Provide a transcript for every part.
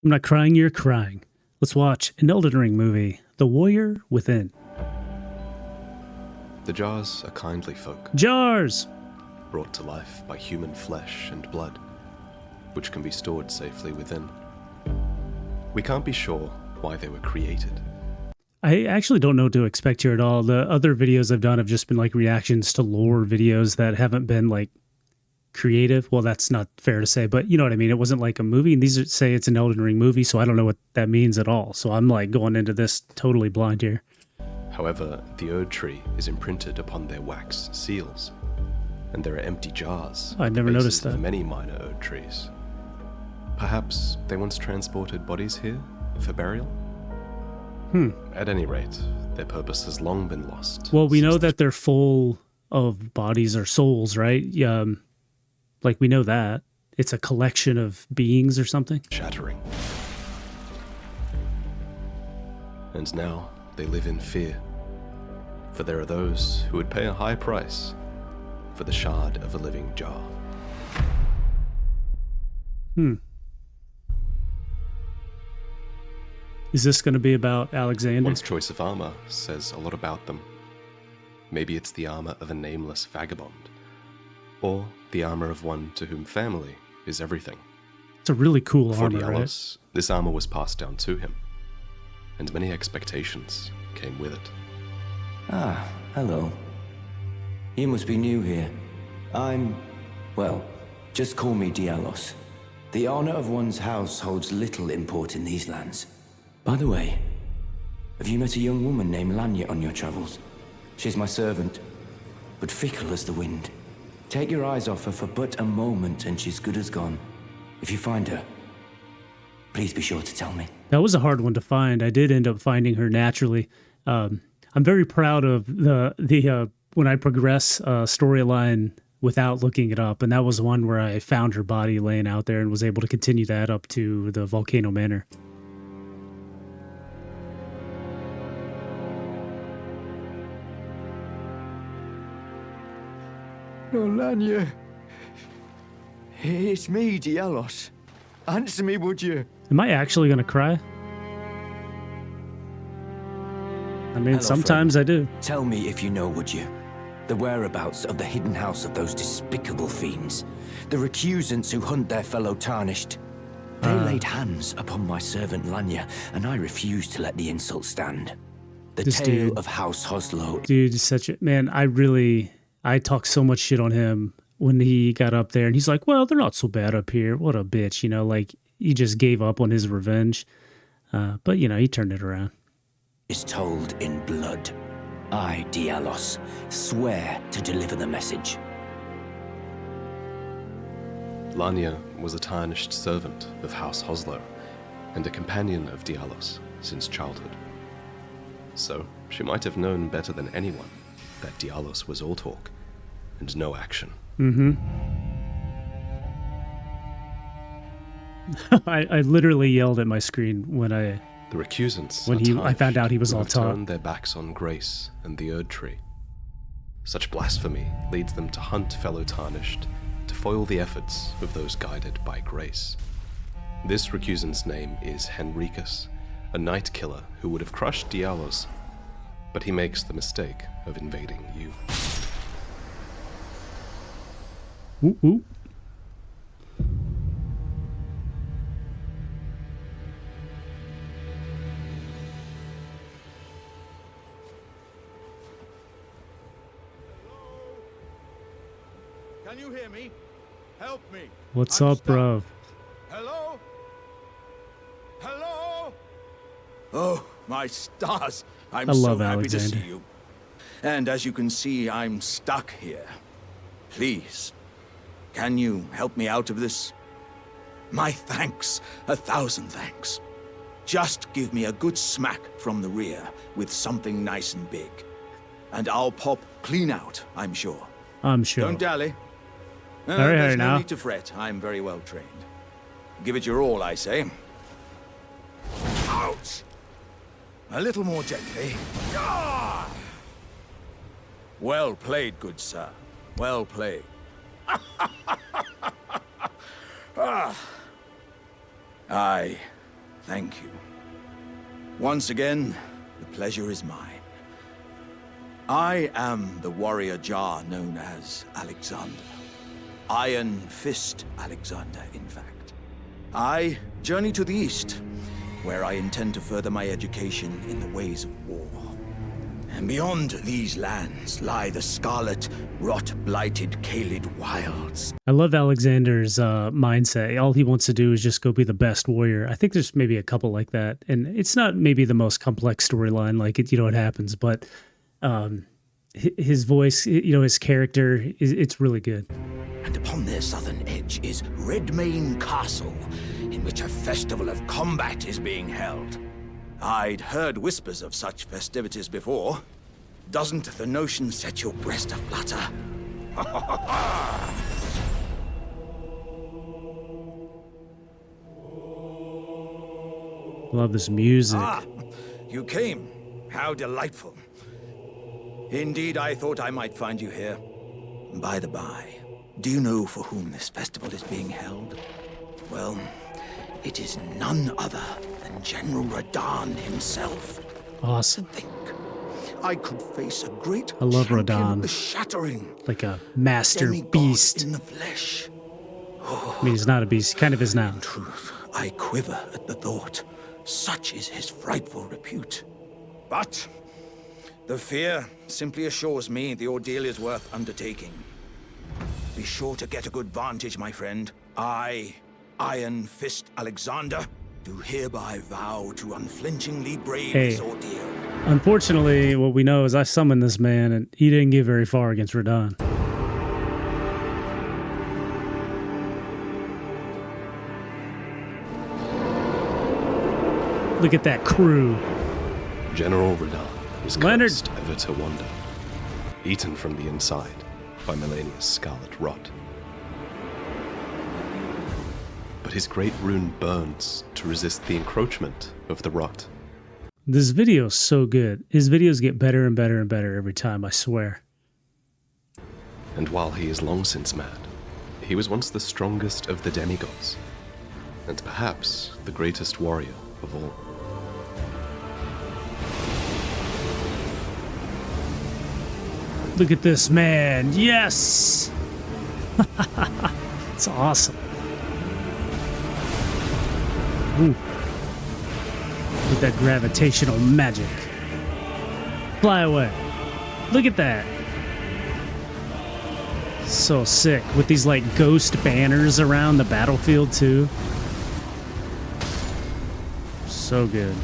I'm not crying, you're crying. Let's watch an Elden Ring movie, The Warrior Within. The jars are kindly folk, Jars! brought to life by human flesh and blood, which can be stored safely within. We can't be sure why they were created. I actually don't know what to expect here at all. The other videos I've done have just been like reactions to lore videos that haven't been like creative. Well, that's not fair to say, but you know what I mean? It wasn't like a movie, and these say it's an Elden Ring movie, so I don't know what that means at all. So I'm like going into this totally blind here. However, the Erd tree is imprinted upon their wax seals, and there are empty jars. I never noticed that. Of many minor Erd trees. Perhaps they once transported bodies here for burial? At any rate, their purpose has long been lost. Well, we know that they're full of bodies or souls, right? Like we know that. It's a collection of beings or something. Shattering. And now they live in fear, for there are those who would pay a high price for the shard of a living jar. Is this going to be about Alexander? One's choice of armor says a lot about them. Maybe it's the armor of a nameless vagabond, or the armor of one to whom family is everything. It's a really cool For armor, Dialos, right? this armor was passed down to him, and many expectations came with it. Ah, hello. You must be new here. Well, just call me Dialos. The honor of one's house holds little import in these lands. By the way, have you met a young woman named Lanya on your travels? She's my servant, but fickle as the wind. Take your eyes off her for but a moment and she's good as gone. If you find her, please be sure to tell me. That was a hard one to find. I did end up finding her naturally. I'm very proud of the when I progress storyline without looking it up, and that was one where I found her body laying out there and was able to continue that up to the Volcano Manor. Oh, Lanya. It's me, Dialos. Answer me, would you? Am I actually going to cry? I mean, Hello, sometimes friend. I do. Tell me if you know, would you? The whereabouts of the hidden house of those despicable fiends. The recusants who hunt their fellow tarnished. They laid hands upon my servant Lanya, and I refused to let the insult stand. The This tale dude. of House Hoslow. Dude is such a... Man, I talked so much shit on him when he got up there, and he's like, well, they're not so bad up here. What a bitch, you know? Like, he just gave up on his revenge. But, you know, he turned it around. Is told in blood. I, Dialos, swear to deliver the message. Lanya was a tarnished servant of House Hoslow, and a companion of Dialos since childhood. So, she might have known better than anyone that Dialos was all talk and no action. I literally yelled at my screen when The recusants I found out he was who all have talk. turned their backs on grace and the Erd tree. Such blasphemy leads them to hunt fellow tarnished, to foil the efforts of those guided by grace. This recusant's name is Henricus, a night killer who would have crushed Dialos, but he makes the mistake of invading you. Ooh, ooh. Can you hear me? Help me. What's I'm up, stuck. bro? Hello? Hello? Oh, my stars. I'm I love so happy Alexander. to see you. And as you can see, I'm stuck here. Please, can you help me out of this? My thanks, 1,000 thanks. Just give me a good smack from the rear with something nice and big. And I'll pop clean out, I'm sure. I'm sure. Don't dally. right, There's no now. need to fret. I'm very well trained. Give it your all, I say. Ouch! A little more gently. Ah! Well played, good sir. Well played. Ah. Thank you. Once again, the pleasure is mine. I am the warrior Jar known as Alexander. Iron Fist Alexander, in fact. I journey to the east, where I intend to further my education in the ways of war. And beyond these lands lie the scarlet, rot-blighted Kaled wilds. I love Alexander's mindset. All he wants to do is just go be the best warrior. I think there's maybe a couple like that. And it's not maybe the most complex storyline, like it, it happens, but his voice, his character, it's really good. And upon their southern edge is Redmane Castle, in which a festival of combat is being held. I'd heard whispers of such festivities before. Doesn't the notion set your breast aflutter? Love this music. Ah, you came. How delightful. Indeed, I thought I might find you here. By the by, do you know for whom this festival is being held? Well, it is none other than General Radahn himself. Awesome. Think, I could face a great I love champion Radahn. of the shattering, Like a master demigod beast. in the flesh. I mean, he's not a beast. He kind of is now. In truth, I quiver at the thought. Such is his frightful repute. But the fear simply assures me the ordeal is worth undertaking. Be sure to get a good vantage, my friend. I, Iron Fist Alexander, do hereby vow to unflinchingly brave this ordeal. Unfortunately, what we know is I summoned this man, and he didn't get very far against Radahn. Look at that crew. General Radahn was Leonard. cursed ever to wander, eaten from the inside by Melania's scarlet rot. But his great rune burns to resist the encroachment of the rot. This video is so good. His videos get better and better and better every time, I swear. And while he is long since mad, he was once the strongest of the demigods, and perhaps the greatest warrior of all. Look at this man. Yes! It's awesome. Ooh. With that gravitational magic. Fly away. Look at that. So sick. With these like ghost banners around the battlefield too. So good.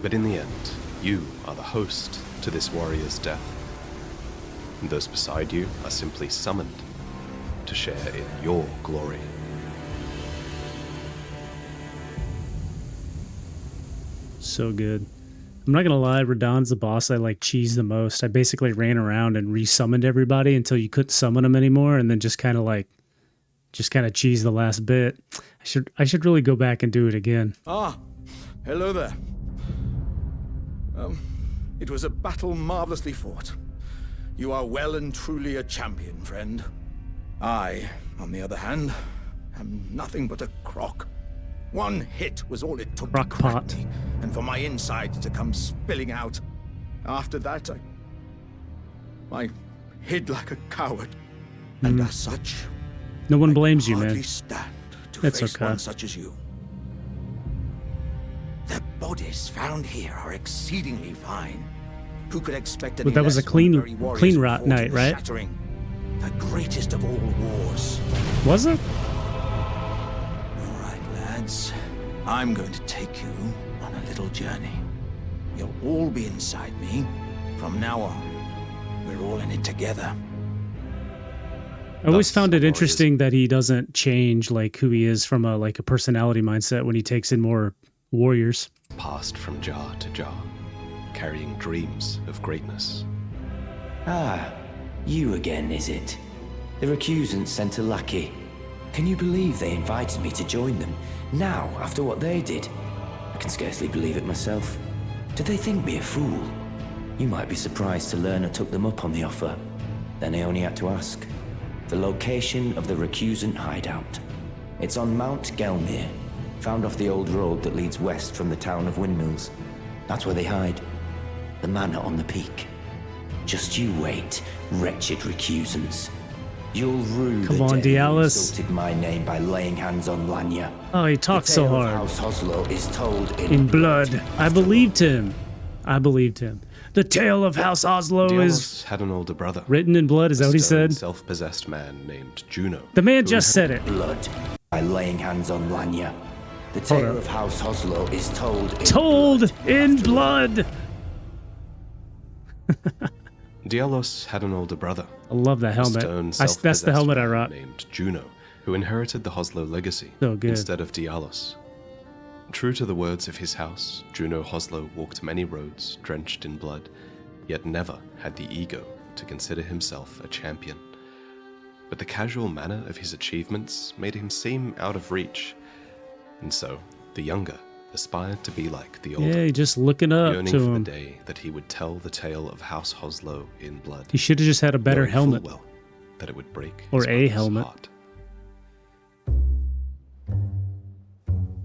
But in the end, you are the host to this warrior's death. And those beside you are simply summoned to share in your glory. So good. I'm not gonna lie, Radahn's the boss I like cheese the most. I basically ran around and re-summoned everybody until you couldn't summon them anymore, and then just kind of cheese the last bit. I should really go back and do it again. Ah, hello there. It was a battle marvelously fought. You are well and truly a champion, friend. I, on the other hand, am nothing but a crock. One hit was all it took to crack me, and for my insides to come spilling out. After that, I hid like a coward, and as such, no one blames you, hardly man. stand to That's face okay. one such as you. The bodies found here are exceedingly fine. Who could expect any But that was less a when the very warriors clean who rot fought in night, the right? shattering, the greatest of all wars. Was it? All right, lads. I'm going to take you on a little journey. You'll all be inside me. From now on, we're all in it together. I always Thus, found it warriors- interesting that he doesn't change like who he is from a personality mindset when he takes in more warriors. Passed from jar to jar, carrying dreams of greatness. Ah, you again, is it? The recusants sent a lackey. Can you believe they invited me to join them? Now, after what they did? I can scarcely believe it myself. Did they think me a fool? You might be surprised to learn I took them up on the offer. Then I only had to ask. The location of the recusant hideout. It's on Mount Gelmir, Found off the old road that leads west from the town of Windmills. That's where they hide. The manor on the peak. Just you wait, wretched recusants. You'll rue Come the on, day you Dialis. insulted my name by laying hands on Lanya. Oh, he talks so The tale of hard. House Oslo is told In blood. I believed him. I believed him. The tale of House Oslo is Dialos had an older brother. written in blood. Is that what he stern, said? self-possessed man named Juno. The man who just said it. blood by laying hands on Lanya. The Hold tale up. of House Oslo is told in Told blood. in blood. Dialos had an older brother. I love that helmet. Stern, That's the self-possessed helmet I man rock. named Juno, who inherited the Hoslo legacy So good. instead of Dialos. True to the words of his house, Juno Hoslo walked many roads drenched in blood, yet never had the ego to consider himself a champion. But the casual manner of his achievements made him seem out of reach, and so the younger aspired to be like the older, Yeah, just looking up yearning to for him. the day that he would tell the tale of House Hoslo in blood. He should have just had a better knowing full helmet. well that it would break Or his a mother's helmet. heart.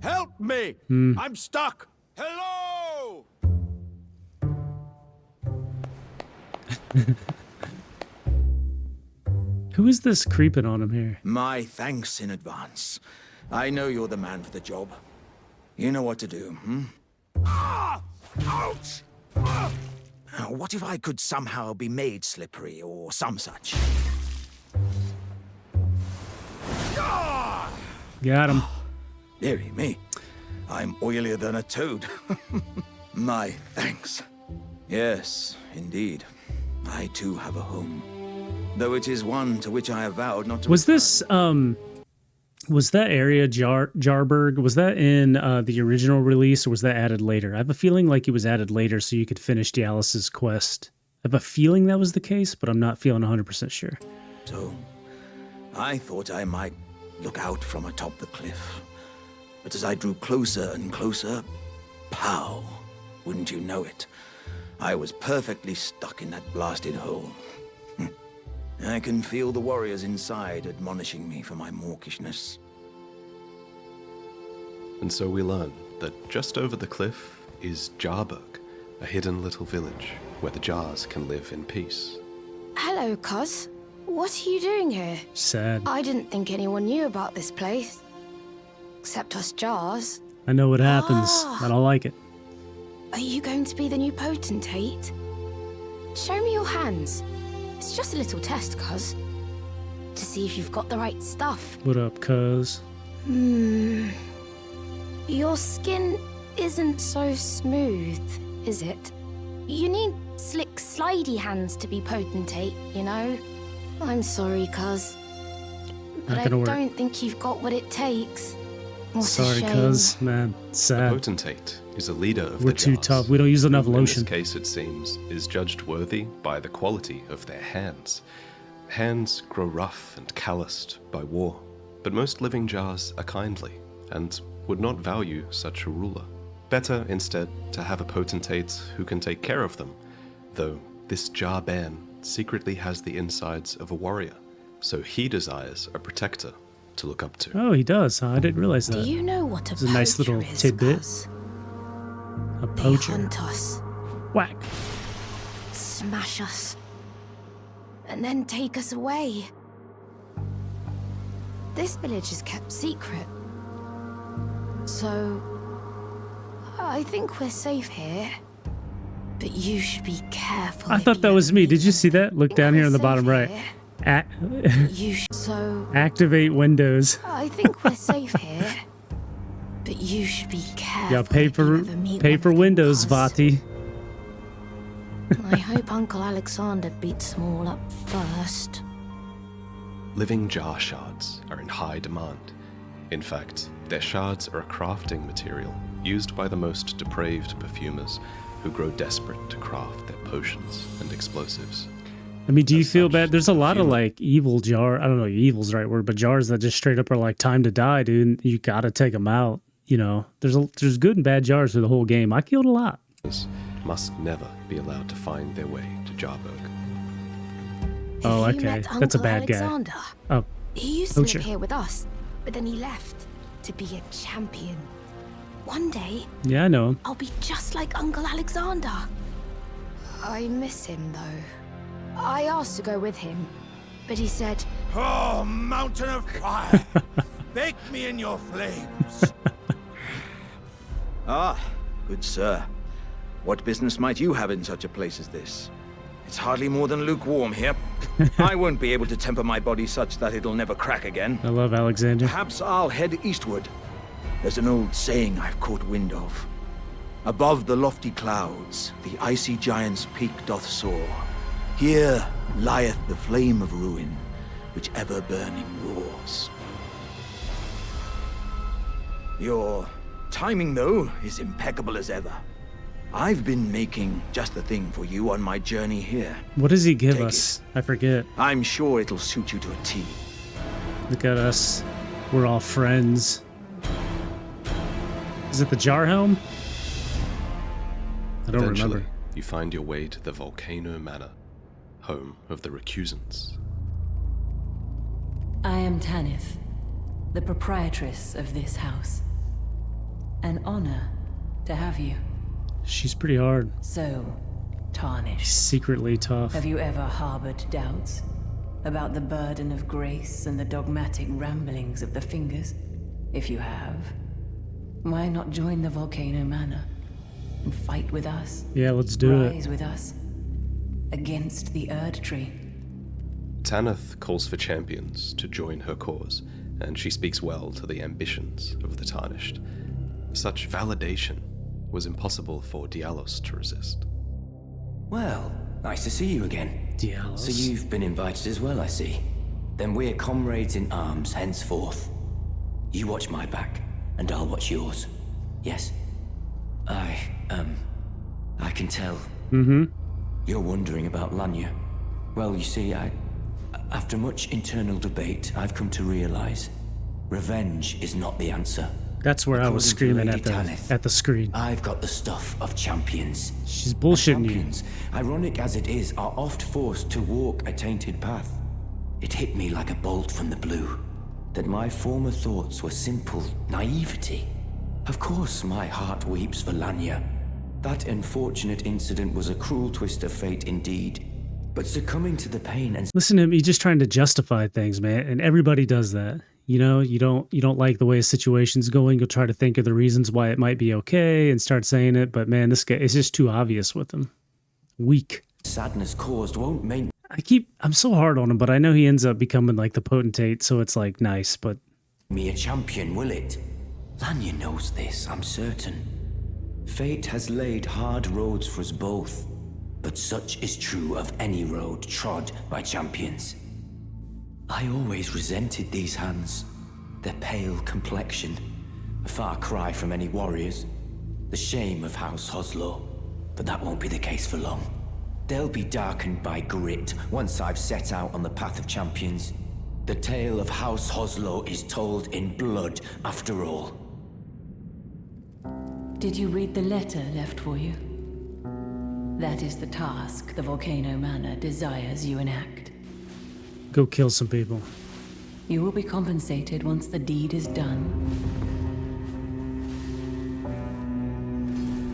Help me! Hmm. I'm stuck! Hello! Who is this creeping on him here? My thanks in advance. I know you're the man for the job. You know what to do, hmm? Ah! Ouch! Ah! What if I could somehow be made slippery or some such? Ah! Got him. Dearie me, I'm oilier than a toad. My thanks. Yes, indeed. I too have a home. Though it is one to which I have vowed not to Was return. this was that area Jarberg? Was that in the original release, or was that added later? I have a feeling like it was added later, so you could finish Dialys's quest. I have a feeling that was the case, but I'm not feeling 100% sure. So, I thought I might look out from atop the cliff. But as I drew closer and closer, pow, wouldn't you know it, I was perfectly stuck in that blasted hole. I can feel the warriors inside admonishing me for my mawkishness. And so we learn that just over the cliff is Jarberg, a hidden little village where the Jars can live in peace. Hello, Cuz. What are you doing here? Sad. I didn't think anyone knew about this place. Except us Jars. I know what happens. Ah. I don't like it. Are you going to be the new potentate? Show me your hands. It's just a little test, Cuz. To see if you've got the right stuff. What up, cuz? Your skin isn't so smooth, is it? You need slick, slidey hands to be potentate, you know? I'm sorry, Cuz. But Not I gonna work. don't think you've got what it takes. What a Sorry, shame. cuz. Man, A sad. potentate is a leader of We're the too Jars, tough. We don't use enough who, lotion. In this case, it seems, is judged worthy by the quality of their hands. Hands grow rough and calloused by war, but most living Jars are kindly and would not value such a ruler. Better, instead, to have a potentate who can take care of them, though this Jar Ban secretly has the insides of a warrior, so he desires a protector to look up to. Oh, he does, huh? I didn't realize Do that. you know what a It's a nice poacher little is, tidbit. Cuz? A They poacher. hunt us, Whack. smash us, and then take us away. This village is kept secret. So, I think we're safe here. But you should be careful. I if thought that you was me. Did you meet see that? Look them. down here in the We're bottom safe right. here. A- So, activate Windows. I think we're safe here. But you should be careful. Yeah, if pay you for ever meet pay one for of them, Windows, cuz Vati. I hope Uncle Alexander beats them all up first. Living Jar shards are in high demand. In fact, their shards are a crafting material used by the most depraved perfumers who grow desperate to craft their potions and explosives. I mean, do you As feel such, bad? There's a lot of human- like evil jar. I don't know if evil's the right word, but jars that just straight up are like time to die, dude. You gotta take them out. You know, there's good and bad jars through the whole game. I killed a lot. Must never be allowed to find their way to Jarberg. Oh, Have you okay. met That's a Uncle bad guy. Alexander? Oh, He used to poacher. live here with us, but then he left to be a champion. One day, Yeah, I know him. I'll be just like Uncle Alexander. I miss him, though. I asked to go with him, but he said, Oh, mountain of fire! Bake me in your flames! Ah, good sir. What business might you have in such a place as this? It's hardly more than lukewarm here. I won't be able to temper my body such that it'll never crack again. I love Alexander. Perhaps I'll head eastward. There's an old saying I've caught wind of. Above the lofty clouds, the icy giant's peak doth soar. Here lieth the flame of ruin, which ever burning roars. Your timing, though, is impeccable as ever. I've been making just the thing for you on my journey here. What does he give Take us? I forget. I'm sure it'll suit you to a T. Look at us. We're all friends. Is it the jar helm? I don't Eventually, remember. you find your way to the Volcano Manor, home of the recusants. I am Tanith, the proprietress of this house. An honor to have you. She's pretty hard. So, tarnished. Secretly tough. Have you ever harbored doubts about the burden of grace and the dogmatic ramblings of the Fingers? If you have, why not join the Volcano Manor and fight with us? Yeah, let's do it. Rise with us against the Erd Tree. Tanith calls for champions to join her cause, and she speaks well to the ambitions of the Tarnished. Such validation was impossible for Dialos to resist. Well, nice to see you again. Dialos. So you've been invited as well, I see. Then we're comrades in arms henceforth. You watch my back, and I'll watch yours. Yes? I can tell. Mm-hmm. You're wondering about Lanya. Well, you see, after much internal debate, I've come to realize revenge is not the answer. That's where I was According to screaming Lady Tanith, at the screen. I've got the stuff of champions. She's bullshitting you. Champions, ironic as it is, are oft forced to walk a tainted path. It hit me like a bolt from the blue that my former thoughts were simple naivety. Of course, my heart weeps for Lanya. That unfortunate incident was a cruel twist of fate indeed. But succumbing to the pain and Listen to him. He's just trying to justify things, man. And everybody does that. You know, you don't like the way a situation's going. You'll try to think of the reasons why it might be okay and start saying it. But man, this guy is just too obvious with him. Weak. sadness caused won't make I'm so hard on him, but I know he ends up becoming like the potentate, so it's like nice, but me a champion, will it? Lanya knows this, I'm certain. Fate has laid hard roads for us both, but such is true of any road trod by champions. I always resented these hands, their pale complexion, a far cry from any warriors, the shame of House Hoslow, but that won't be the case for long. They'll be darkened by grit once I've set out on the path of champions. The tale of House Hoslow is told in blood, after all. Did you read the letter left for you? That is the task the Volcano Manor desires you enact. go kill some people. You will be compensated once the deed is done.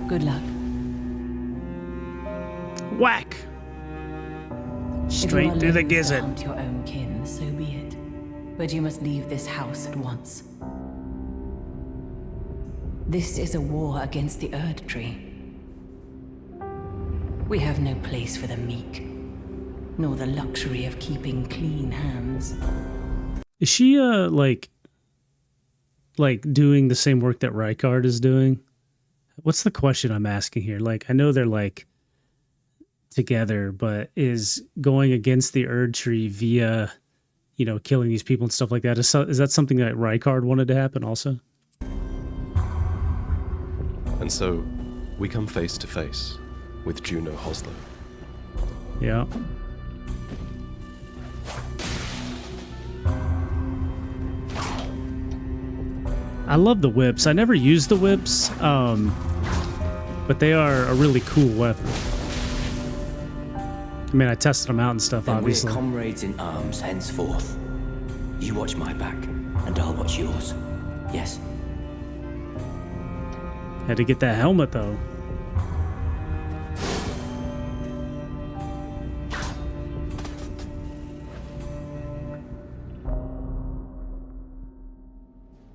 Good luck. Whack! Straight If you through are the loath to gizzard. hunt your own kin, so be it. But you must leave this house at once. This is a war against the Erd Tree. We have no place for the meek, nor the luxury of keeping clean hands. Is she like doing the same work that Rykard is doing? What's the question I'm asking here? Like, I know they're like together, but is going against the Erd Tree via, you know, killing these people and stuff like that, is that something that Rykard wanted to happen also? And so, we come face to face with Juno Hoslow. Yeah. I love the whips. I never use the whips, but they are a really cool weapon. I mean, I tested them out and stuff, Then obviously. we're comrades in arms henceforth. You watch my back, and I'll watch yours. Yes. Had to get that helmet though.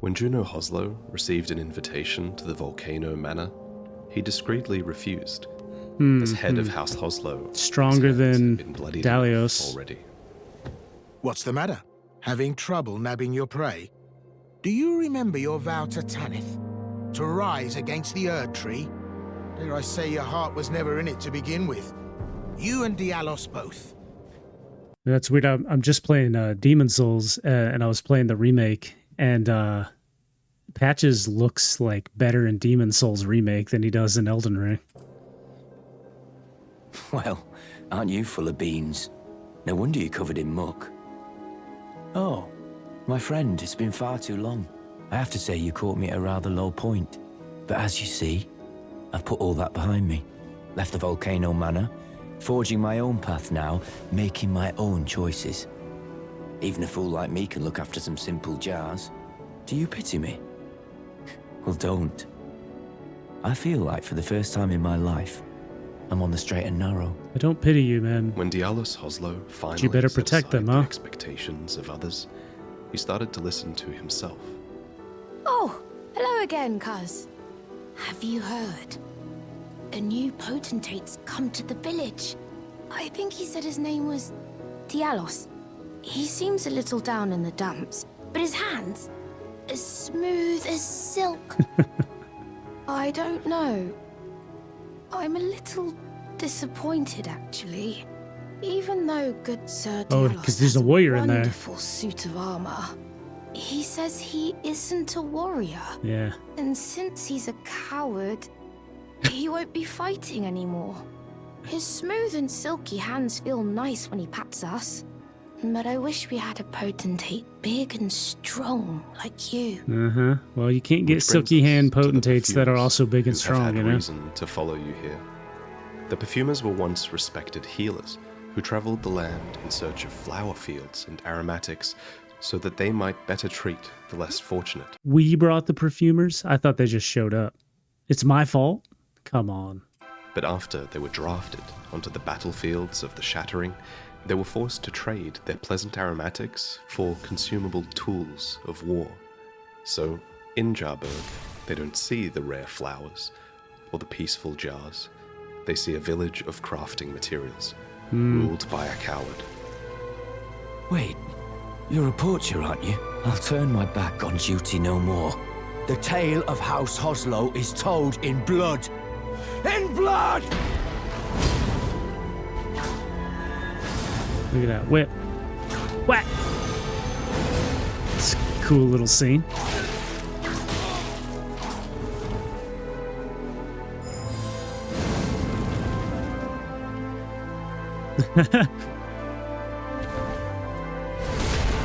When Juno Hoslow received an invitation to the Volcano Manor, he discreetly refused. As head of House Hoslow, Stronger his hands than had been bloodied enough Dalios. already. What's the matter? Having trouble nabbing your prey? Do you remember your vow to Tanith? To rise against the Erd Tree? Dare I say your heart was never in it to begin with? You and Dialos both. That's weird. I'm just playing Demon Souls, and I was playing the remake, and Patches looks like better in Demon Souls remake than he does in Elden Ring. Well, aren't you full of beans? No wonder you're covered in muck. Oh, my friend, it's been far too long. I have to say you caught me at a rather low point. But as you see, I've put all that behind me. Left the Volcano Manor, forging my own path now, making my own choices. Even a fool like me can look after some simple jars. Do you pity me? Well, don't. I feel like for the first time in my life, I'm on the straight and narrow. I don't pity you, man. When Dialos Hoslow finally You better set protect aside them, the huh? expectations of others, he started to listen to himself. Oh, hello again, cuz. Have you heard? A new potentate's come to the village. I think he said his name was Dialos. He seems a little down in the dumps, but his hands, as smooth as silk. I don't know. I'm a little disappointed, actually. Even though good Sir Oh, Dialos 'cause there's has a warrior in there. wonderful suit of armor, he says he isn't a warrior. Yeah. And since he's a coward, he won't be fighting anymore. His smooth and silky hands feel nice when he pats us. But I wish we had a potentate big and strong like you. Uh-huh. Well, you can't get Which brings silky us hand to the potentates that are perfumers also big and who strong, have you had know? reason to follow you here. The perfumers were once respected healers who traveled the land in search of flower fields and aromatics so that they might better treat the less fortunate. We brought the perfumers? I thought they just showed up. It's my fault? Come on. But after they were drafted onto the battlefields of the Shattering, they were forced to trade their pleasant aromatics for consumable tools of war. So, in Jarburg, they don't see the rare flowers or the peaceful jars. They see a village of crafting materials, ruled by a coward. Wait, you're a poacher, aren't you? I'll turn my back on duty no more. The tale of House Hoslow is told in blood. In blood! Look at that whip. Whack! It's a cool little scene.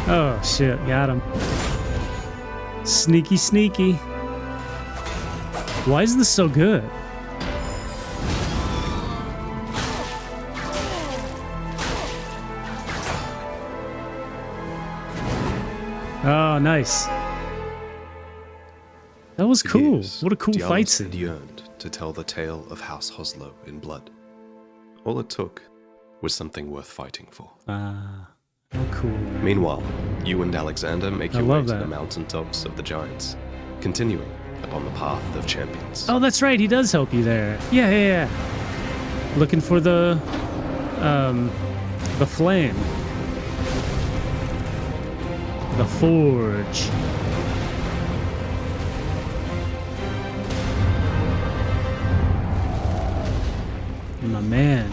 Oh shit, got him. Sneaky, sneaky. Why is this so good? Oh, nice. That was For cool. years, What a cool Dialos fight had scene. yearned to tell the tale of House Hoslow in blood. All it took was something worth fighting for. Ah, cool. Meanwhile, you and Alexander make I your way love to that. the mountaintops of the Giants, continuing upon the path of champions. Oh, that's right. He does help you there. Yeah. Looking for the flame. The forge. My man.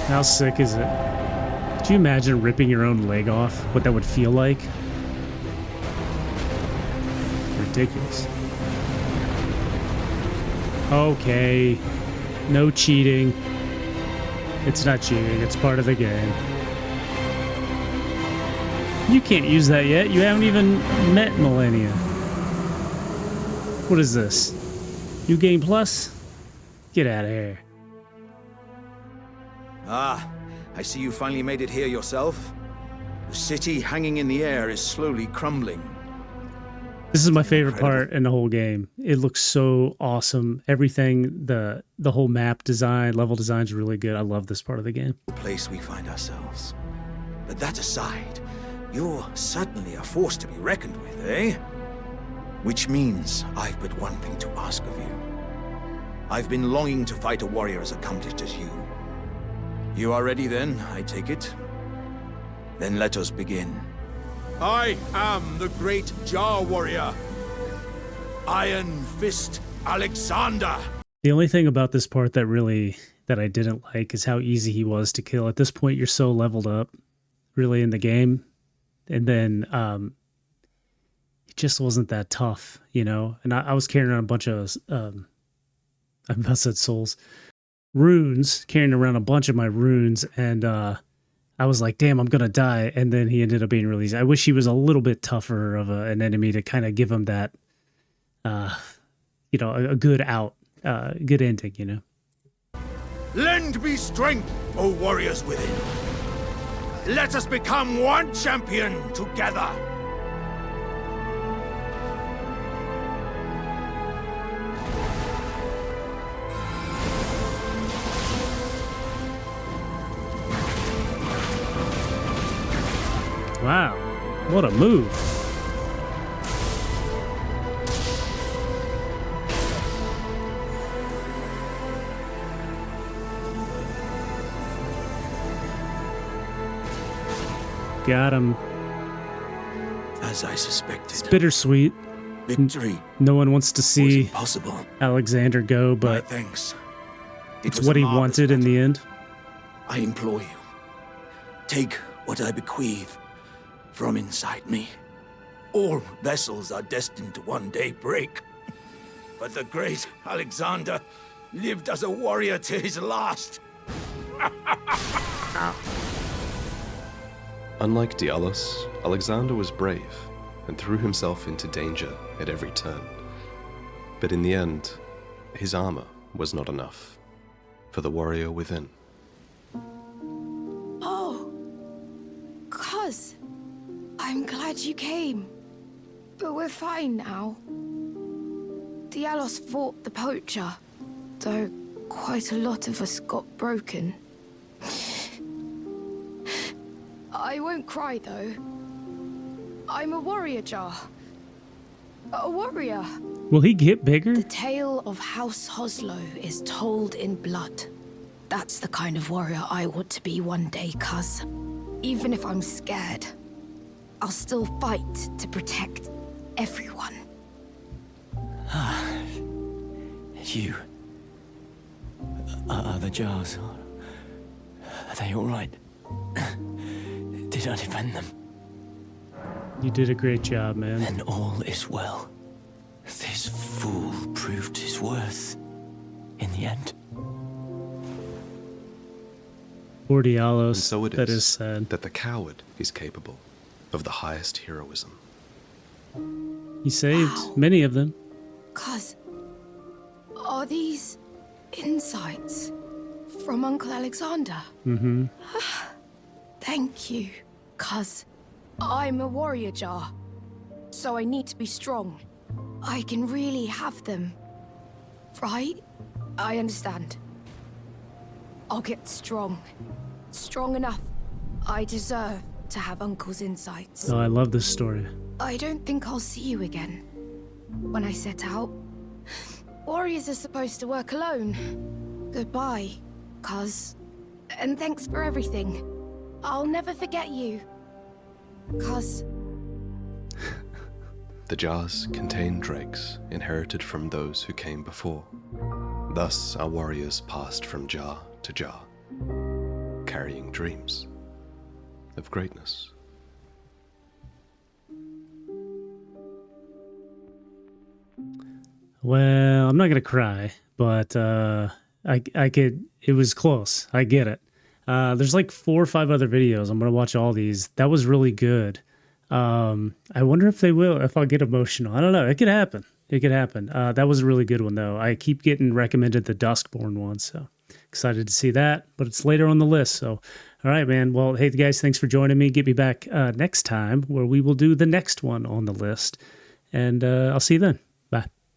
How sick is it? Could you imagine ripping your own leg off? What that would feel like? Ridiculous. Okay. No cheating. It's not cheating. It's part of the game. You can't use that yet. You haven't even met Millennia. What is this? New Game Plus? Get out of here. Ah, I see you finally made it here yourself. The city hanging in the air is slowly crumbling. This is my favorite part in the whole game. It looks so awesome. Everything, the whole map design, level design is really good. I love this part of the game. The place we find ourselves. But that aside, you're certainly a force to be reckoned with, eh? Which means I've but one thing to ask of you. I've been longing to fight a warrior as accomplished as you. You are ready then, I take it? Then let us begin. I am the great Jar Warrior, Iron Fist Alexander. The only thing about this part that I didn't like is how easy he was to kill. At this point, you're so leveled up, really, in the game, and then it just wasn't that tough, you know. And I was carrying around a bunch of I must have said souls, runes, carrying around a bunch of my runes, and I was like, damn, I'm going to die. And then he ended up being really easy. I wish he was a little bit tougher of an enemy to kind of give him that, you know, a good out, good ending, you know. Lend me strength, O warriors within. Let us become one champion together. Wow, what a move. Got him. As I suspected. It's bittersweet. Victory. No one wants to see impossible. Alexander go, but My thanks. it's what he wanted in the end. I implore you, take what I bequeath from inside me. All vessels are destined to one day break. But the great Alexander lived as a warrior to his last. Unlike Dialos, Alexander was brave and threw himself into danger at every turn. But in the end, his armor was not enough for the warrior within. Oh, Cuz, I'm glad you came. But we're fine now. Dialos fought the poacher, though quite a lot of us got broken. I won't cry, though. I'm a warrior, Jar. A warrior. Will he get bigger? The tale of House Hoslow is told in blood. That's the kind of warrior I want to be one day, Cuz. Even if I'm scared, I'll still fight to protect everyone. You... Are the jars... Are they all right? Did I defend them? You did a great job, man. Then all is well. This fool proved his worth in the end. Poor And Dialos, so it that is is sad. that the coward is capable of the highest heroism. He saved many of them. Cuz, are these insights from Uncle Alexander? Mm-hmm. Thank you, Cuz. I'm a warrior, Jar. So I need to be strong. I can really have them. Right? I understand. I'll get strong. Strong enough. I deserve to have Uncle's insights. Oh, I love this story. I don't think I'll see you again. When I set out, warriors are supposed to work alone. Goodbye, Cuz. And thanks for everything. I'll never forget you. Cuz. The jars contain dregs inherited from those who came before. Thus our warriors passed from jar to jar, carrying dreams of greatness. Well, I'm not gonna cry, but I could. It was close. I get it. There's like 4 or 5 other videos. I'm gonna watch all these. That was really good. I wonder if they will. If I'll get emotional. I don't know. It could happen. It could happen. That was a really good one though. I keep getting recommended the Duskborn one. So excited to see that, but it's later on the list. So, all right, man. Well, hey, guys, thanks for joining me. Get me back next time where we will do the next one on the list. And I'll see you then.